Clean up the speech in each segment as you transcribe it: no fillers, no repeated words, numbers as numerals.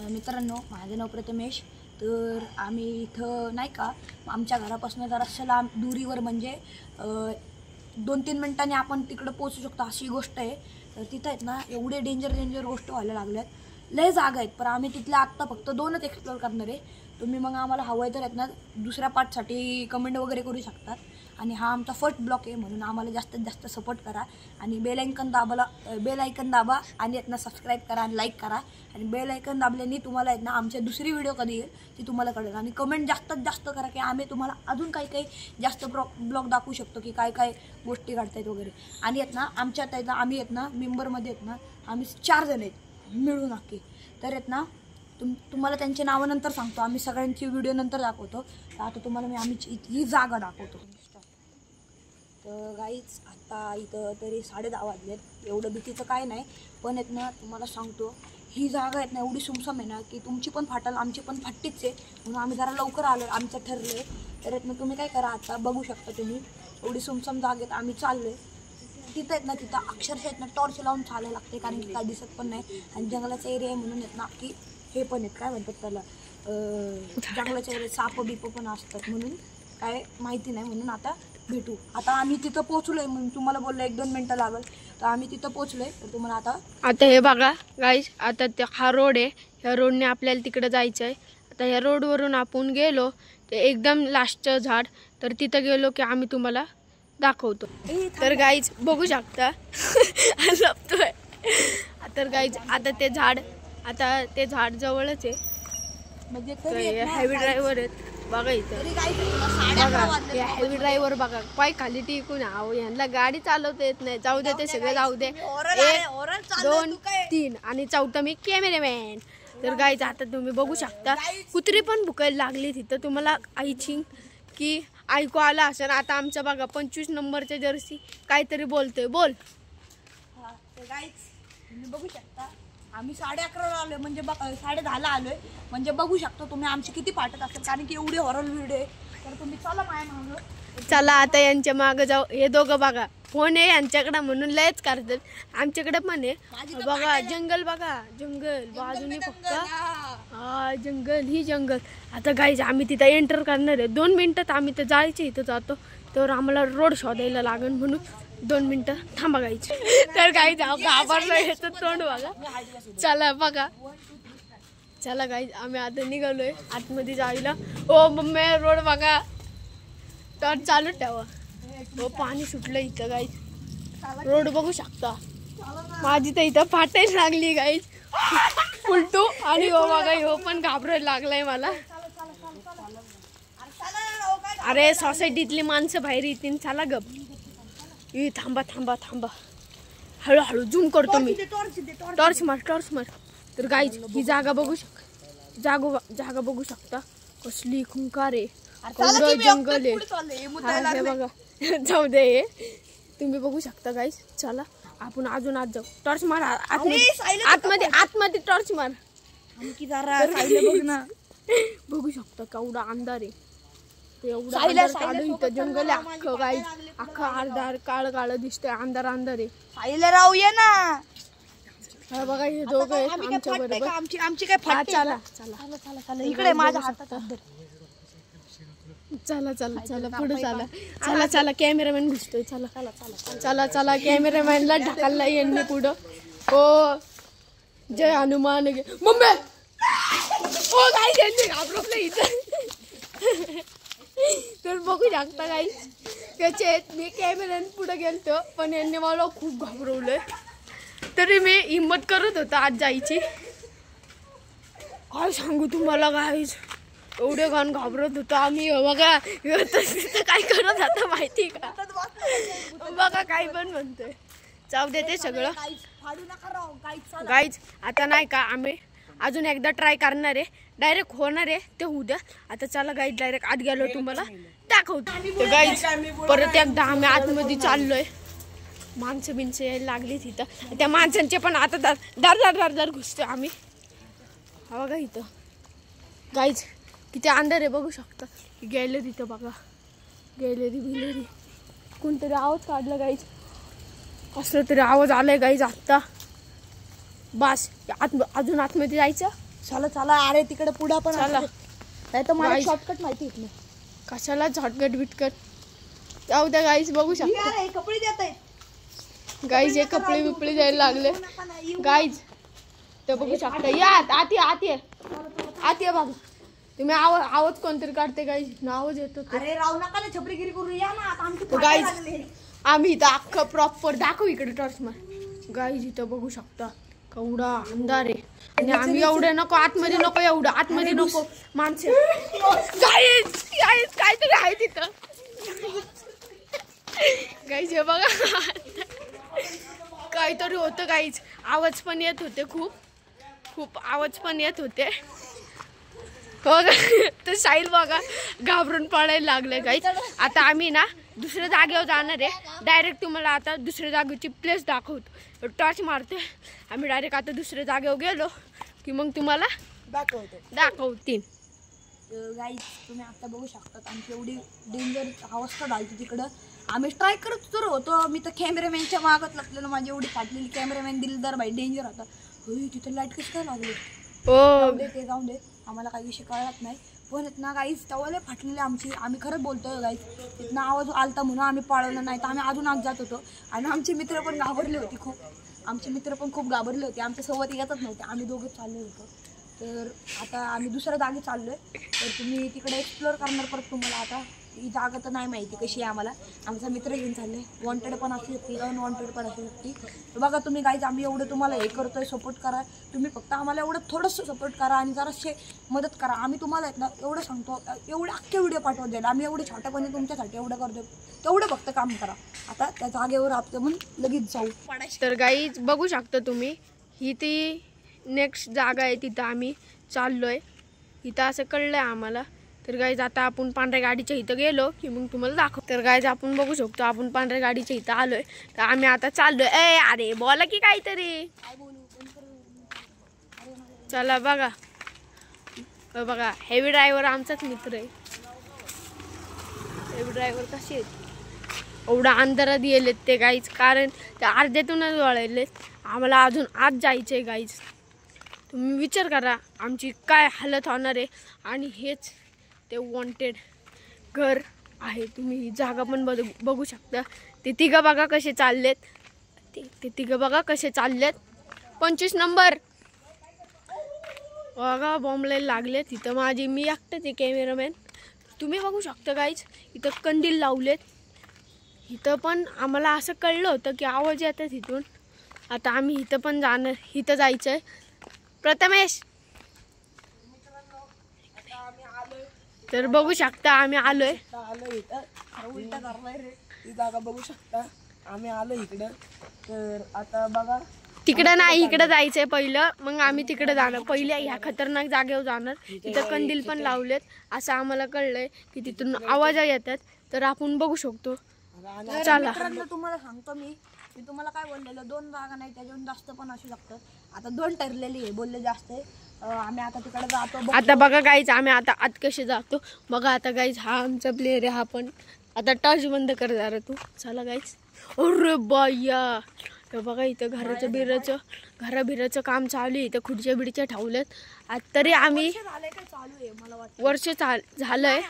मित्रांनो, माझं नाव प्रथमेश. तर आम्ही इथं नाही का आमच्या घरापासून जरासं लांब दुरीवर म्हणजे 2-3 मिनिटांनी आपण तिकडं पोहोचू शकतो अशी गोष्ट आहे. तर तिथं आहेत ना एवढे डेंजर गोष्ट व्हायला लागल्यात. लय जागा आहेत, पण आम्ही तिथल्या आत्ता फक्त 2च एक्सप्लोर करणार आहे. तुम्ही मग आम्हाला हवं आहे तर आहेत ना दुसऱ्या पार्टसाठी कमेंट वगैरे करू शकतात. आणि हा आमचा फर्स्ट ब्लॉग आहे, म्हणून आम्हाला जास्तीत जास्त सपोर्ट करा आणि बेल आयकन दाबा आणि आहेत ना सबस्क्राईब करा आणि लाईक करा. आणि बेल आयकन दाबल्याने तुम्हाला आहेत ना आमच्या दुसरी व्हिडिओ कधी येईल ती तुम्हाला कळेल. आणि कमेंट जास्तीत जास्त करा की आम्ही तुम्हाला अजून काही जास्त ब्लॉग दाखवू शकतो की काय गोष्टी काढतायत वगैरे. आणि आहेत ना आमच्यात आहेत ना आम्ही आहेत ना मेंबरमध्ये आहेत ना आम्ही 4 जण आहेत मिळून नक्की. तर आहेत ना तुम्हाला त्यांची नावं नंतर सांगतो, आम्ही सगळ्यांची व्हिडिओ नंतर दाखवतो. तर आता तुम्हाला मी आम्ही ही जागा दाखवतो. तर गाईच आता इथं तरी 10:30 वाजलेत. एवढं भीतीचं काय नाही, पण आहेत ना तुम्हाला सांगतो ही जागा आहेत ना एवढी सुमसम आहे ना की तुमची पण फाटल आमची पण फाटतीच आहे. म्हणून आम्ही जरा लवकर आलो, आमचं ठरलं आहे. तर आहेत ना तुम्ही काय करा, आता बघू शकता तुम्ही एवढी सुमसम जागेत आम्ही चाललो आहे. तिथं आहेत ना तिथं अक्षरशः आहेत ना टॉर्च लावून चालायला लागते, कारण की काय दिसत पण नाही. आणि जंगलाचा एरिया आहे म्हणून आहेत ना की हे पण आहेत काय म्हणतात त्याला जंगलाच्या एरियात साप बिप पण असतात, म्हणून काय माहिती नाही. म्हणून आता भेटू. आता आम्ही तिथं पोहोचलोय, म्हणून तुम्हाला बोललं 1-2 मिनटं लागेल. तर आम्ही तिथं पोहोचलोय. तर तुम्हाला आता हे बघा गाईज, आता हा रोड आहे. ह्या रोडने आपल्याला तिकडे जायचं आहे. आता ह्या रोडवरून आपण गेलो ते एकदम लास्टचं झाड, तर तिथं गेलो की आम्ही तुम्हाला दाखवतो. तर गाईज बघू शकता लपतोय. तर गाईज आता ते झाड जवळच आहे. म्हणजे हेवी ड्रायव्हर आहेत बघा इथं. बघा हेवी ड्रायव्हर बघा, पाय खाली टिकून ह्यांना गाडी चालवता येत नाही. जाऊ दे, ते सगळे जाऊ दे. 1, 2, 3 आणि चौथा मी कॅमेरामॅन. तर गाईज आता तुम्ही बघू शकता कुत्री पण भुकायला लागली तिथं. तुम्हाला आय थिंक की ऐकू आला असेल. आता आमचं बघा 25 नंबरच्या जर्सी काहीतरी बोलतोय. बोल. तुम्ही बघू शकता आम्ही 11:30 आलोय, म्हणजे 10:30 आलोय, म्हणजे बघू शकतो तुम्ही आमची किती फाटत असेल, कारण की एवढी हॉरर व्हिडिओ आहे. तर तुम्ही चला माझ्या मागं. चला आता यांच्या मागं जाऊ. हे दोघं बघा फोन आहे यांच्याकडे म्हणून लयच करतात. आमच्याकडे पण आहे बघा. जंगल बघा, जंगल बाजूने फक्त हा जंगल ही जंगल. आता गाईज आम्ही तिथं एंटर करणार आहे. 2 मिनिटात आम्ही तर जायचं इथं जातो, तर आम्हाला रोड शोधायला लागेल, म्हणून 2 मिनिटं थांबा गाईच. तर गाईज घाबरलं ह्याचं तोंड बघा. चला बघा, चला गाईज आम्ही आता निघालोय आतमध्ये जायला. ओ मम्मी रोड बघा, तर चालू ठेवा. हो पाणी सुटलं इथं गाईज. रोड बघू शकता. माझी तर इथं फाटायला लागली गाईज उलटू. आणि हो बघा हो पण घाबरायला लागलाय मला. अरे सोसायटीतली माणसं बाहेर येतील. चला गप. थांबा हळूहळू झूम करतो मी. टॉर्च मार. तर गाईज ही जागा बघू जागा बघू शकता कसली खुंकार आहे. जंगल आहे हे बघा. जाऊ दे, तुम्ही बघू शकता गाईज. चला आपण अजून आत जाऊ. टॉर्च मार आतमध्ये टॉर्च मार. बघू शकता केवढा अंधार आहे. इथं जंगल आहे अख्खं गाईज. अख्खं अर्धार काळ दिसतंय. अंधार आहे. साईला राहूया ना. हा बघा हे दोघं आहेत आमच्या बरोबर. आमची काय फाट. चला इकडे माझ्या हातात. चला पुढे चला कॅमेरामॅन घुसतोय. चला कॅमेरामॅनला ढकलला यांनी पुढं. हो जय हनुमान मम्मी. ओ गाईज यांनी घाबरवलं इथं. तर बघू शकता गाईज त्याचे मी कॅमेऱ्याने पुढे गेलतो, पण यांनी मला खूप घाबरवलंय. तरी मी हिंमत करत होतो आज जायची. काय सांगू तुम्हाला गाईज, एवढे घाण घाबरत होतो आम्ही. बघा काय करत आता माहिती का. बघा काय पण म्हणतोय. जाऊ दे ते सगळं गाईज. आता नाही का आम्ही अजून एकदा ट्राय करणार आहे. डायरेक्ट होणार आहे ते उद्या. आता चला गाईज डायरेक्ट आत गेलो तुम्हाला दाखवतो. गाईज परत एकदा आम्ही आतमध्ये चाललोय. माणसं बिनसं यायला लागली तिथं. त्या माणसांचे पण आता दर घुसतोय आम्ही. हा बघा इथं गाईज किती अंधार आहे बघू शकता. गॅलरी इथं बघा. गॅलरी कोणतरी आवाज काढला गाईज. कसला तरी आवाज आलाय गाईज आत्ता. बस अजून आतमध्ये जायचं. चला चला, अरे तिकडे पुढे पण चला. नाही तर मला Guys. शॉर्टकट माहिती आहे. कशाला झटकट बिटकट जाऊ द्या गाईज, बघू शकता अरे कपडे देत आहे गाईज हे कपडे बिपडे द्यायला लागले गाईज. तर बघू शकता या आत ये बाबा. तुम्ही आवाज कोणतरी काढते गाईज, आवाज येतो तो. अरे राहू नका ना, छपरीगिरी करून या ना आता. आमची Guys. फाटे लागले. आम्ही इथं अख्खं प्रॉपर दाखव इकडे टॉर्च मार गाईज. इथं बघू शकता केवढा अंधार आहे. आणि आम्ही एवढे नको आतमध्ये, नको एवढं आतमध्ये नको माणसं. गाईज काहीतरी आहे तिथं गाईज. हे बघा काहीतरी होतं गाईज. आवाज पण येत होते, खूप आवाज पण येत होते. बघा तर साहिल बघा घाबरून पडायला लागले गाईज. आता आम्ही ना दुसऱ्या जागेवर जाणार आहे. डायरेक्ट तुम्हाला आता दुसऱ्या जागेची प्लेस दाखवतो. टॉर्च मारते आम्ही डायरेक्ट. आता दुसऱ्या जागेवर गेलो की मग तुम्हाला दाखवते. गाईज तुम्ही आता बघू शकता आमची एवढी डेंजर अवस्था झाली तिकडं. आम्ही ट्राय करत तर होतो. मी तर कॅमेरामॅनच्या मागत लागलेलो. माझी एवढी फाटलेली कॅमेरामॅन दिलदार भाई डेंजर होता. तिथे लाईट कसं काय लागली. ते जाऊन दे, आम्हाला काही विषय कळत नाही. पण ना गाईज तवाले फाटलेले आमची. आम्ही खरंच बोलतोय गाईज. तिथनं आवाज आलता म्हणून आम्ही पळवलं नाही तर आम्ही अजून आत जात होतो. आणि आमचे मित्र पण घाबरले होते खूप. खूप घाबरले होते. आमच्या सोबत येतच नव्हते. आम्ही दोघेच चाललो होतो. तर आता आम्ही दुसऱ्या जागी चाललोय. तर तुम्ही तिकडे एक्सप्लोअर करणार परत. तुम्हाला आता ही जागा तर नाही माहिती कशी आहे आम्हाला. आमचा मित्र घेऊन चालले. वॉन्टेड पण असू शकते, अनवॉन्टेड पण असू शकते. तर बघा तुम्ही गाईज आम्ही एवढं तुम्हाला हे करतोय, सपोर्ट करा. तुम्ही फक्त आम्हाला एवढं थोडंसं सपोर्ट करा आणि जराशे मदत करा. आम्ही तुम्हाला ना एवढं सांगतो, एवढे अख्खे व्हिडिओ पाठवत द्यायला. आम्ही एवढे छोट्यापणे तुमच्यासाठी एवढं करतो. तेवढं फक्त काम करा. आता त्या जागेवर आपण लगेच जाऊ. तर गाईज बघू शकता तुम्ही, ही ती नेक्स्ट जागा आहे. तिथं आम्ही चाललोय. इथं असं कळलंय आम्हाला. तर गाईज आता आपण पांढऱ्या गाडीच्या इथं गेलो की मग तुम्हाला दाखव. तर गाईज आपण बघू शकतो आपण पांढऱ्या गाडीच्या इथं आलोय. तर आम्ही आता चाललोय. अरे बोला की काहीतरी. चला बघा बघा हेवी ड्रायव्हर आमचाच मित्र आहे. हेवी ड्रायव्हर कसे आहेत, एवढा अंधारात गेलेत ते गाईज. कारण ते अर्ध्यातूनच वळलेत. आम्हाला अजून आत जायचंय गाईज. तुम्ही विचार करा आमची काय हालत होणार आहे. आणि हेच ते वॉन्टेड घर आहे. तुम्ही ही जागा पण बघू शकता. ते तिघं बघा कसे चाललेत. ते तिघं बघा कसे चाललेत. 25 नंबर बघा बॉम्बला लागले. तिथं माझी मी एकटंच आहे कॅमेरामॅन. तुम्ही बघू शकता गाईज. इथं कंदील लावलेत. इथं पण आम्हाला असं कळलं होतं की आवाज येतात इथून. आता आम्ही इथं पण जाणार. इथं जायचं आहे. प्रथमेश तर बघू शकता आम्ही आलोय. उलटा करलाय रे. ही जागा बघू शकता आम्ही आलो इकडं. तर आता बघा तिकडं नाही, इकडं जायचंय पहिलं. मग आम्ही तिकडे जाणार. पहिले ह्या खतरनाक जागेवर जाणार. तिथं कंदील पण लावलेत असं आम्हाला कळलंय की तिथून आवाज येतात. तर आपण बघू शकतो. चला तुम्हाला सांगतो मी तुम्हाला काय बोललेलं 2 जागा नाही त्याच्याहून जास्त पण असू शकतं. आता 2 ठरलेली आहे. बोलले जास्त आहे. आम्ही आता तिकडे जातो. आता बघा गाईज आम्ही आता आत कसे जातो बघा. आता गाईज हा आमचा प्लेअर आहे. हा पण आता टॉर्च बंद कर जरा तू. चला गाईज. अरे बाया हे बघा इथं घराबिराचं काम चालू आहे. इथं खुर्च्या बिडच्या ठेवल्यात. आता तरी आम्ही वर्ष झालंय.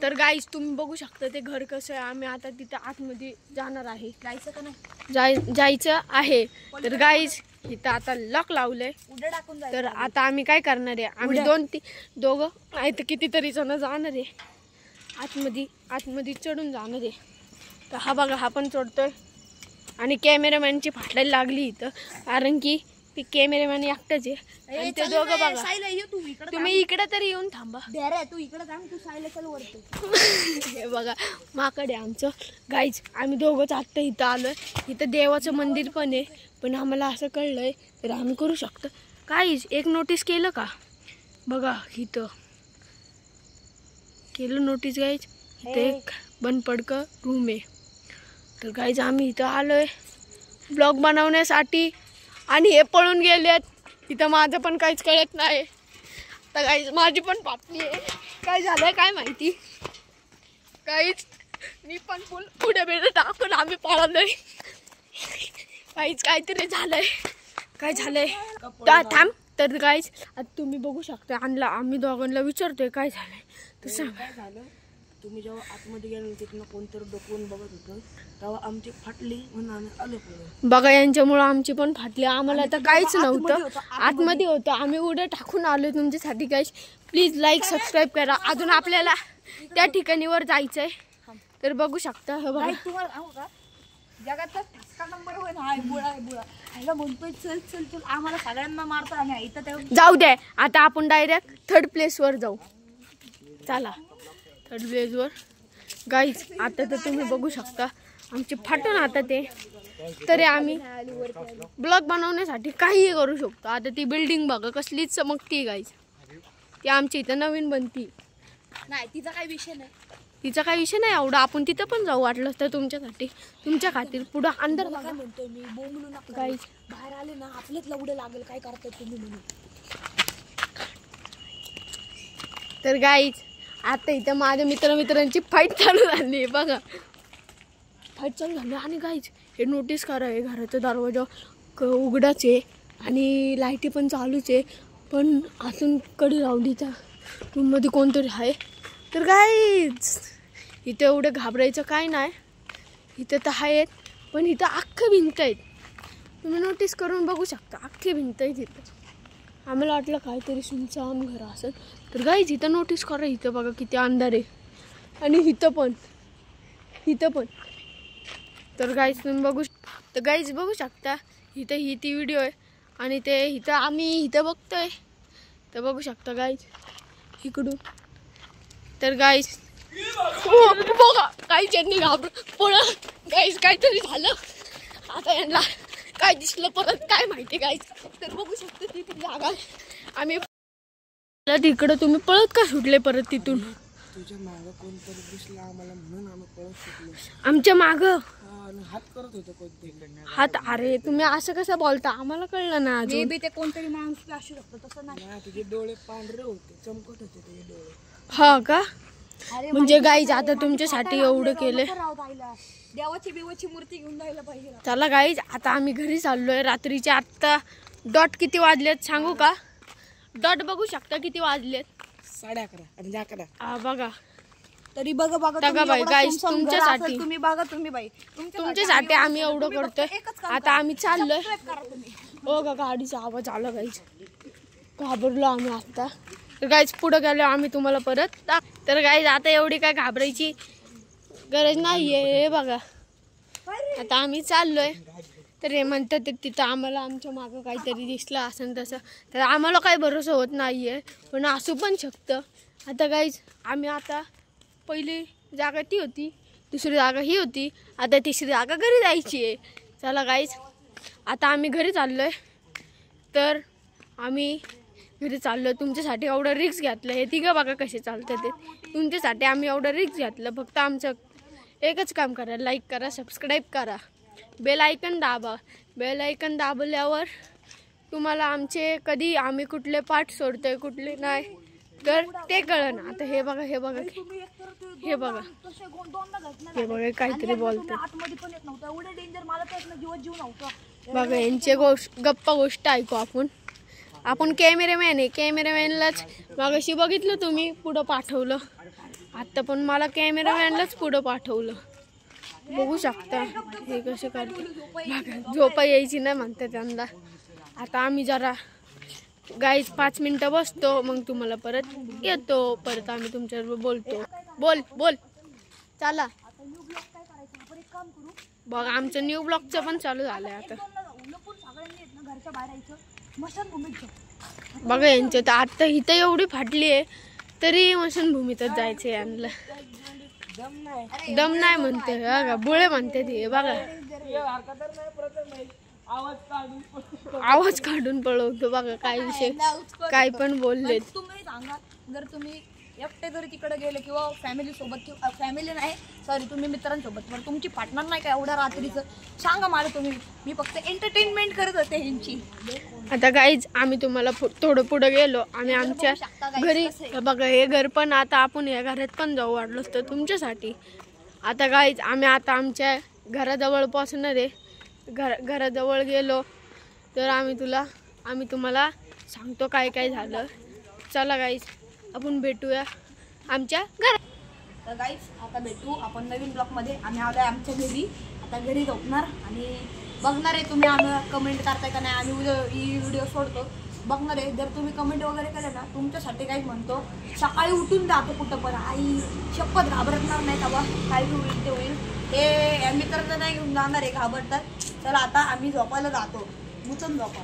तर गाईज तुम्ही बघू शकता ते घर कसं आहे. आम्ही आता तिथं आतमध्ये जाणार आहे. जायचं का नाही? जायचं आहे. तर गाईज इथं आता लॉक लावलंय. तर आता आम्ही काय करणार आहे, आम्ही दोघं नाही तर कितीतरी जण जाणार आहे आतमध्ये चढून जाणार आहे. तर हा बघा हा पण चढतोय. आणि कॅमेरामॅनची फाटायला लागली इथं. कारण की ती कॅमेरामॅन एकटाच आहे. आणि ते दोघं बघा. तुम्ही इकडे तरी येऊन थांबा. तू इकडे थांब. तू सायला चल वरती. हे बघा माकडे आमचं गाईज. आम्ही दोघंच आत्ता इथं आलोय. इथं देवाचं मंदिर पण आहे. पण आम्हाला असं कळलंय तर आम्ही करू शकतो. गाईज एक नोटीस केलं का बघा. इथं केलं नोटीस गाईज. इथं एक बंद पडकं रूम आहे. तर गाईज आम्ही इथं आलोय ब्लॉग बनवण्यासाठी. आणि हे पळून गेलेत. इथं माझं पण काहीच कळत नाही. तर गाईज माझी पण पापली आहे. काय झालंय काय माहिती. काहीच मी पण फुल पुढे बेडे टाकून आम्ही पळालोय. काहीच काहीतरी झालंय. काय झालंय थांब. तर गाईज आता तुम्ही बघू शकता आणला आम्ही दोघांना विचारतोय काय झालंय तसं काय झालं, तुम्ही जेव्हा आतमध्ये गेलो तिथनं कोणतरी डोकवून बघत होतं तेव्हा आमची फाटली म्हणून आम्ही आलो पुढे. बघा यांच्यामुळं आमची पण फाटली. आम्हाला तर काहीच आतमध्ये नव्हतं, होतं, आतमध्ये होतं. आम्ही उड्या टाकून आलो तुमच्यासाठी गाईज. प्लीज लाईक सबस्क्राईब करा. अजून आपल्याला त्या ठिकाणीवर जायचंय तर बघू शकता. हे बघा तुम्हाला सांगू का, जगातला ठसका नंबर होय ना, बुळा आहे बुळा. ह्याला म्हणतोय चल चल चल, आम्हाला सगळ्यांना मारतो आणि इथं तेव्हा जाऊ द्या. आता आपण डायरेक्ट थर्ड प्लेसवर जाऊ. चला थर्ड प्लेसवर गाईज. आता तर तुम्ही बघू शकता आमचे फाटून आता ते, तरी आम्ही ब्लॉग बनवण्यासाठी काहीही करू शकतो. आता ती बिल्डिंग बघा कसलीच चमकती गाईज. ती आमची इथं नवीन बनती नाही, तिचा काही विषय नाही. तिचा काही विषय नाही एवढा. आपण तिथं पण जाऊ वाटलं तर तुमच्यासाठी, तुमच्या खातीर. पुढं अंदर काय बघा म्हणतोय मी, बोंबलू नका गाईज. बाहेर आले ना आपलेच लवडे लागेल, काय करताय तुम्ही म्हणून. तर गाईज आता इथं माझ्या मित्रांची फाईट चालू झाली बघा. फाईट चालू झाली आणि गाईज हे नोटीस करा, हे घराचा दरवाजा उघडाच आहे आणि लाईटी पण चालूच आहे, पण अजून कडी लावलीच्या रूममध्ये कोणतरी आहे. तर गाईज इथं एवढं घाबरायचं काय नाही. इथं तर आहेत पण इथं अख्खं भिंत आहेत. तुम्ही नोटीस करून बघू शकता, अख्खी भिंत आहेत इथं. आम्हाला वाटलं काहीतरी सुनसान घर असेल. तर गाईज इथं नोटीस करा, इथं बघा किती अंधार आहे आणि इथं पण. तर गाईज तुम्ही बघू, तर गाईज बघू शकता इथं ही ती व्हिडिओ आहे आणि ते इथं आम्ही इथं बघतोय. तर बघू शकता गाईज इकडून. तर गाईज बघा काहीच यांनी घाबरून पळत. गाईज काहीतरी झालं आता यांना, काय दिसलं परत काय माहिती गाईज. तर बघू शकता तिथे जागा आम्ही तिकडं. तुम्ही पळत का सुटले परत तिथून? तुझ्या मागं कोणतरी दिसलं आम्हाला म्हणून आम्ही पळत सुटलो. आमच्या मागं हात करत होतं कोणतरी हात. अरे तुम्ही असं कसं बोलता, आम्हाला कळलं ना अजून. ते कोणतरी माणूस असू शकतो, तसं नाही. तुझे डोळे पांढरे होते, चमकत होते तुझे डोळे. हा का? म्हणजे गाईज आता तुमच्यासाठी एवढं केलं. देवाची बिवाची मूर्ती घेऊन जायला पाहिजे. चला गाईज आता आम्ही घरी चाललोय. रात्रीचे आत्ता डॉट किती वाजलेत सांगू का? डॉट बघू शकता किती वाजलेत. 11:30 म्हणजे 11. बघा तरी बघा बाई गाईज तुमच्यासाठी, तुम्ही बघा तुम्ही बाई तुमच्यासाठी आम्ही एवढं करतोय. आता आम्ही चाललोय. हो का, गाडीचा आवाज आला गाईज, घाबरलो आम्ही आता. तर गाईज पुढे गेलो आम्ही तुम्हाला परत. तर गाईज आता एवढी काय घाबरायची गरज नाहीये. हे बघा आता आम्ही चाललोय. तर हे म्हणतात तिथं आम्हाला आमच्या मागं काहीतरी दिसलं असं तसं. तर आम्हाला काही भरोसा होत नाहीये, पण असू पण शकतं. आता गाईज आम्ही आता पहिली जागा ती होती, दुसरी जागा ही होती, आता तिसरी जागा घरी जायची आहे. चला गाईज आता आम्ही घरी चाललोय. तर आम्ही घरी चाललोय. तुमच्यासाठी एवढं रिस्क घेतलं. हे तिघं बघा कसे चालतात ते. तुमच्यासाठी आम्ही एवढं रिस्क घेतलं. फक्त आमचं एकच काम करा, लाईक करा, सबस्क्राईब करा, बेल आयकन दाबा. बेल आयकन दाबल्यावर तुम्हाला आमचे कधी आम्ही कुठले पार्ट सोडतोय कुठले नाही तर ते कळलं. आता हे बघा हे बघा हे बघा हे बघा काहीतरी बोलतो बघा. यांचे गप्पा गोष्ट ऐकू आपण कॅमेरामॅन आहे. कॅमेरामॅनलाच मागाशी बघितलं तुम्ही पुढं पाठवलं, आता पण मला कॅमेरामॅनलाच पुढं पाठवलं. बघू शकता हे कसं करते बघा. झोपा यायची नाही म्हणते त्यांना. आता आम्ही जरा गाईज 5 मिनिटं बसतो, मग तुम्हाला परत येतो. परत आम्ही तुमच्याबरोबर बोलतो. बोल चला बघा. आमचं न्यू ब्लॉगचं पण चालू झालंय आता. बघा यांच्या तर आता इथं एवढी फाटली आहे तरी मशानभूमीतच जायचं यांना. दम नाही म्हणते बघा, बुळे म्हणते ते बघा. आवाज काढून पळवतो बघा. काय विषय काय पण बोलले. तुम्ही सांगा, जर तुम्ही एकटे जरी तिकडे गेले किंवा फॅमिली सोबत, किंवा फॅमिली नाही सॉरी तुम्ही मित्रांसोबत, पण तुमची पार्टनर नाही का एवढ्या रात्रीचं सांगा मला तुम्ही. मी फक्त एंटरटेनमेंट करत होते ह्यांची. आता गाईज आम्ही तुम्हाला थोडं पुढे गेलो. आम्ही आमच्या घरी बघा. हे घर पण आता आपण या घरात पण जाऊ वाटलं असतं तुमच्यासाठी. आता गाईज आम्ही आता आमच्या घराजवळ पोचणार आहे. घराजवळ गेलो तर आम्ही तुम्हाला सांगतो काय काय झालं. चला गाईज आपण भेटूया आमच्या घरात. तर गाईज आता भेटू आपण नवीन ब्लॉगमध्ये. आम्ही आलोय आमच्या घरी, आता घरी झोपणार आणि बघणार आहे तुम्ही आम्ही कमेंट करताय का नाही. आम्ही उद्या ही व्हिडिओ सोडतो, बघणार आहे. जर तुम्ही कमेंट वगैरे केलं ना तुमच्यासाठी काही म्हणतो, सकाळी उठून जातो कुठं पण, आई शपथ घाबरणार नाही का बा, काय होईल ते होईल. हे मित्रांना नाही घेऊन जाणार आहे घाबरतात. चला आता आम्ही झोपायला जातो, मुचून झोपा.